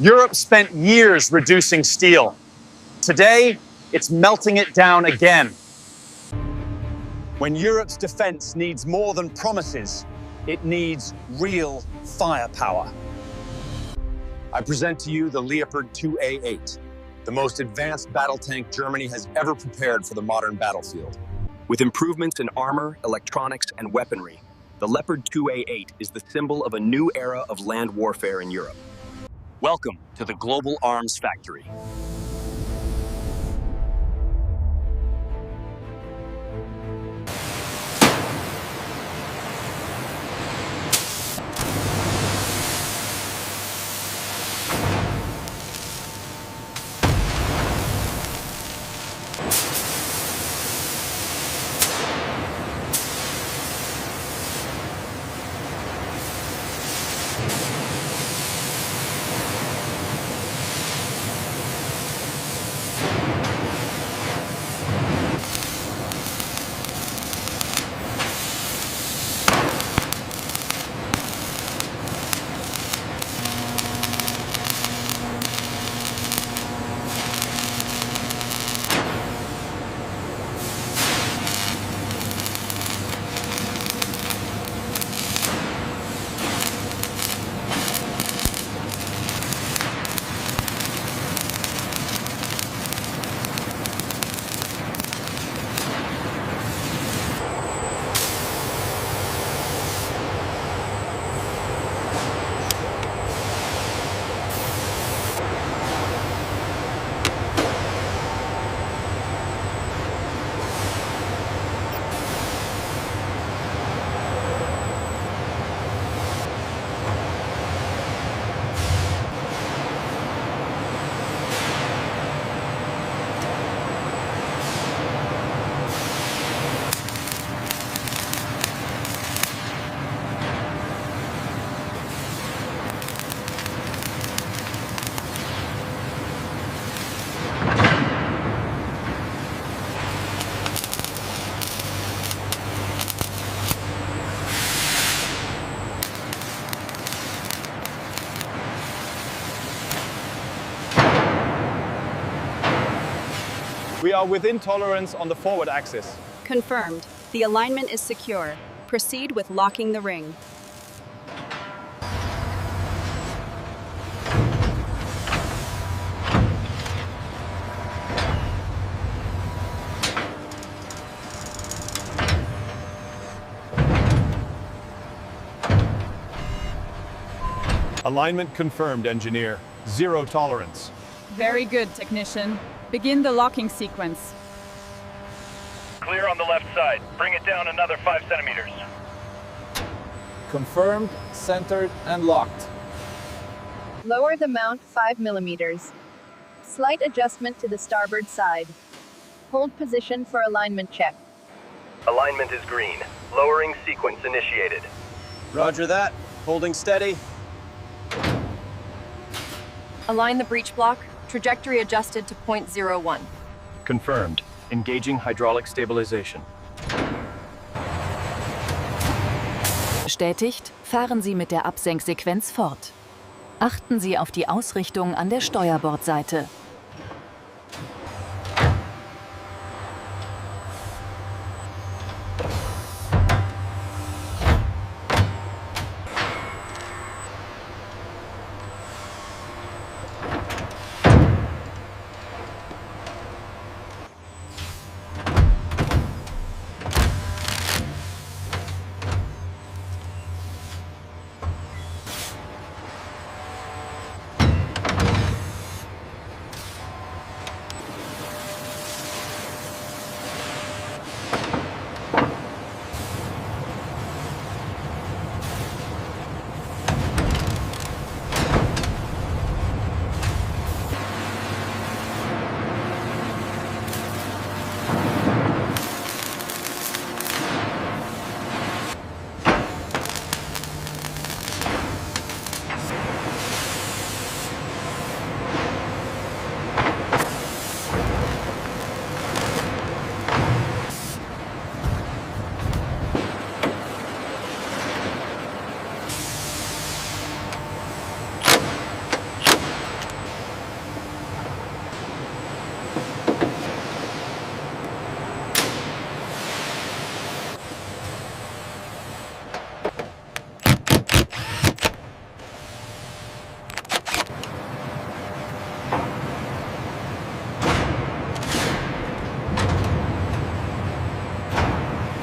Europe spent years reducing steel. Today, it's melting it down again. When Europe's defense needs more than promises, it needs real firepower. I present to you the Leopard 2A8, the most advanced battle tank Germany has ever prepared for the modern battlefield. With improvements in armor, electronics, and weaponry, the Leopard 2A8 is the symbol of a new era of land warfare in Europe. Welcome to the Global Arms Factory. We are within tolerance on the forward axis. Confirmed. The alignment is secure. Proceed with locking the ring. Alignment confirmed, engineer. Zero tolerance. Very good, technician. Begin the locking sequence. Clear on the left side. Bring it down another 5 centimeters. Confirmed, centered, and locked. Lower the mount 5 millimeters. Slight adjustment to the starboard side. Hold position for alignment check. Alignment is green. Lowering sequence initiated. Roger that. Holding steady. Align the breech block. Trajectory adjusted to 0.01. Confirmed. Engaging hydraulic stabilization. Bestätigt, fahren Sie mit der Absenksequenz fort. Achten Sie auf die Ausrichtung an der Steuerbordseite.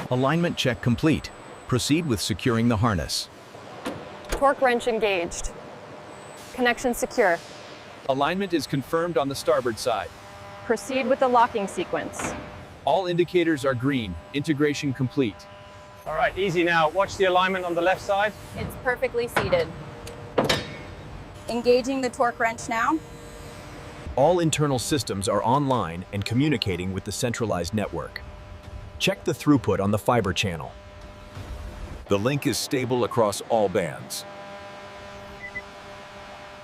Alignment check complete. Proceed with securing the harness. Torque wrench engaged. Connection secure. Alignment is confirmed on the starboard side. Proceed with the locking sequence. All indicators are green. Integration complete. All right, easy now. Watch the alignment on the left side. It's perfectly seated. Engaging the torque wrench now. All internal systems are online and communicating with the centralized network. Check the throughput on the fiber channel. The link is stable across all bands.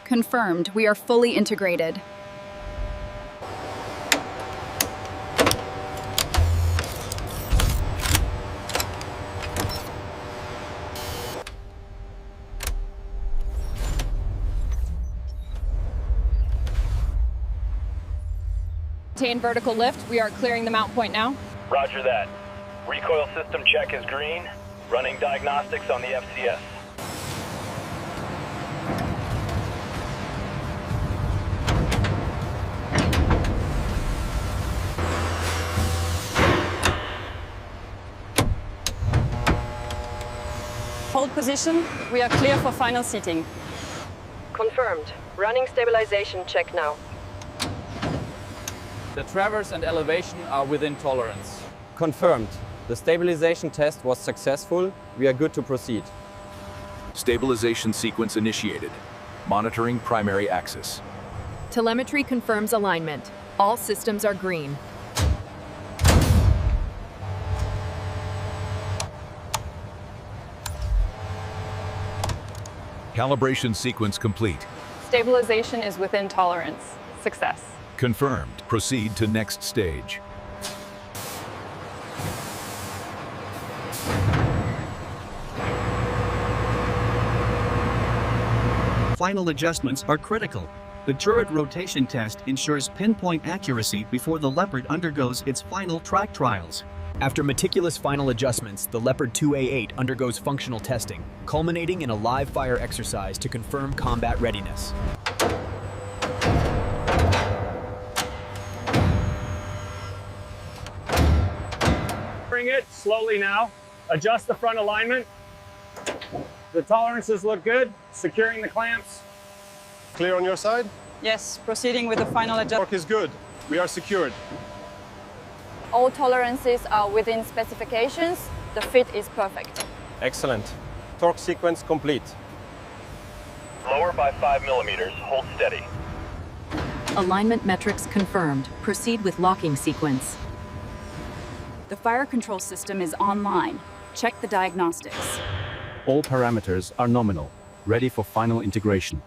Confirmed. We are fully integrated. Maintain vertical lift. We are clearing the mount point now. Roger that. Recoil system check is green. Running diagnostics on the FCS. Hold position. We are clear for final seating. Confirmed. Running stabilization check now. The traverse and elevation are within tolerance. Confirmed. The stabilization test was successful. We are good to proceed. Stabilization sequence initiated. Monitoring primary axis. Telemetry confirms alignment. All systems are green. Calibration sequence complete. Stabilization is within tolerance. Success. Confirmed. Proceed to next stage. Final adjustments are critical. The turret rotation test ensures pinpoint accuracy before the Leopard undergoes its final track trials. After meticulous final adjustments, the Leopard 2A8 undergoes functional testing, culminating in a live fire exercise to confirm combat readiness. Bring it slowly now. Adjust the front alignment. The tolerances look good. Securing the clamps. Clear on your side? Yes, proceeding with the final adjustment. Torque is good. We are secured. All tolerances are within specifications. The fit is perfect. Excellent. Torque sequence complete. Lower by 5 millimeters. Hold steady. Alignment metrics confirmed. Proceed with locking sequence. The fire control system is online. Check the diagnostics. All parameters are nominal, ready for final integration.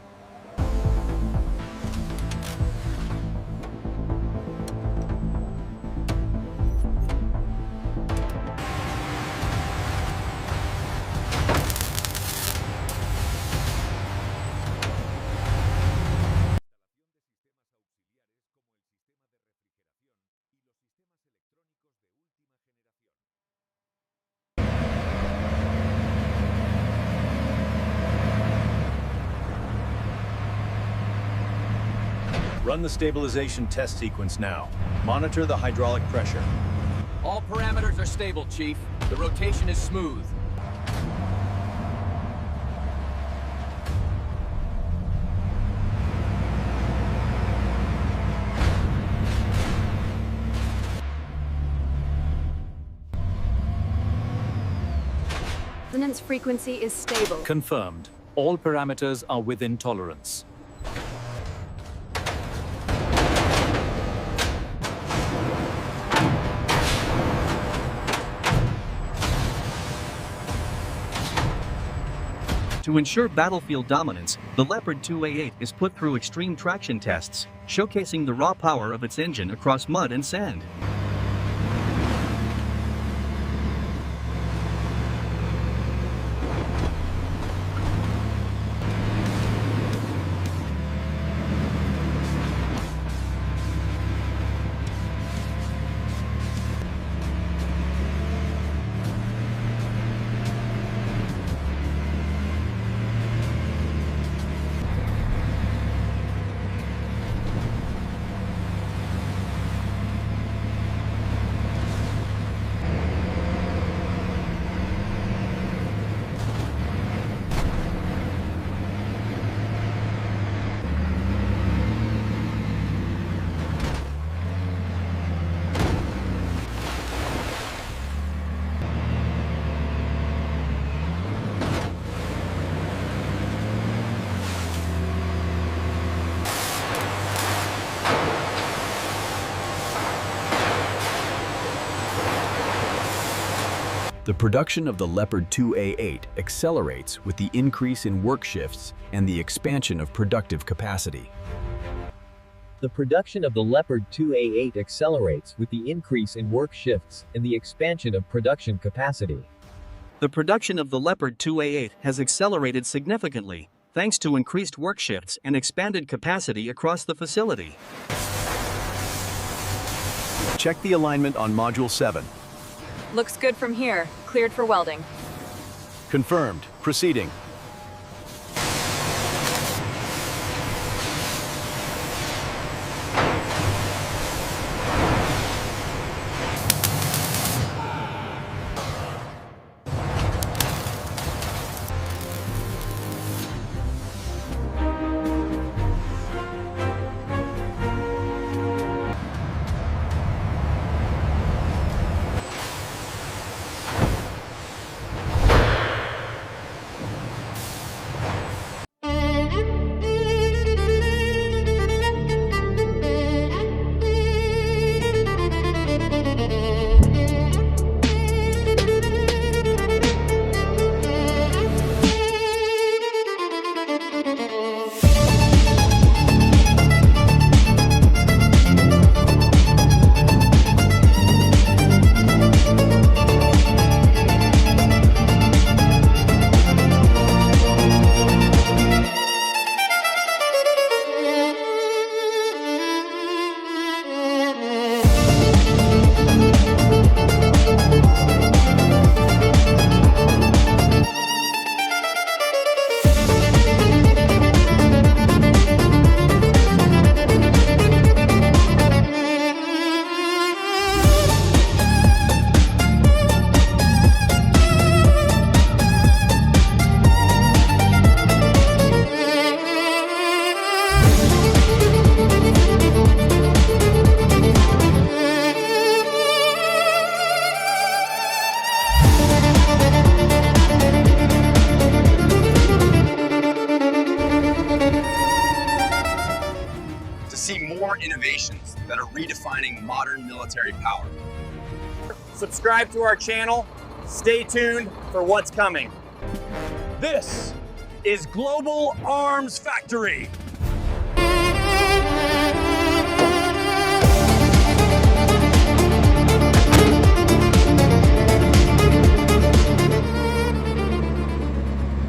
Run the stabilization test sequence now. Monitor the hydraulic pressure. All parameters are stable, Chief. The rotation is smooth. Resonance frequency is stable. Confirmed. All parameters are within tolerance. To ensure battlefield dominance, the Leopard 2A8 is put through extreme traction tests, showcasing the raw power of its engine across mud and sand. The production of the Leopard 2A8 accelerates with the increase in work shifts and the expansion of productive capacity. The production of the Leopard 2A8 accelerates with the increase in work shifts and the expansion of production capacity. The production of the Leopard 2A8 has accelerated significantly, thanks to increased work shifts and expanded capacity across the facility. Check the alignment on Module 7. Looks good from here. Cleared for welding. Confirmed. Proceeding. See more innovations that are redefining modern military power. Subscribe to our channel. Stay tuned for what's coming. This is Global Arms Factory.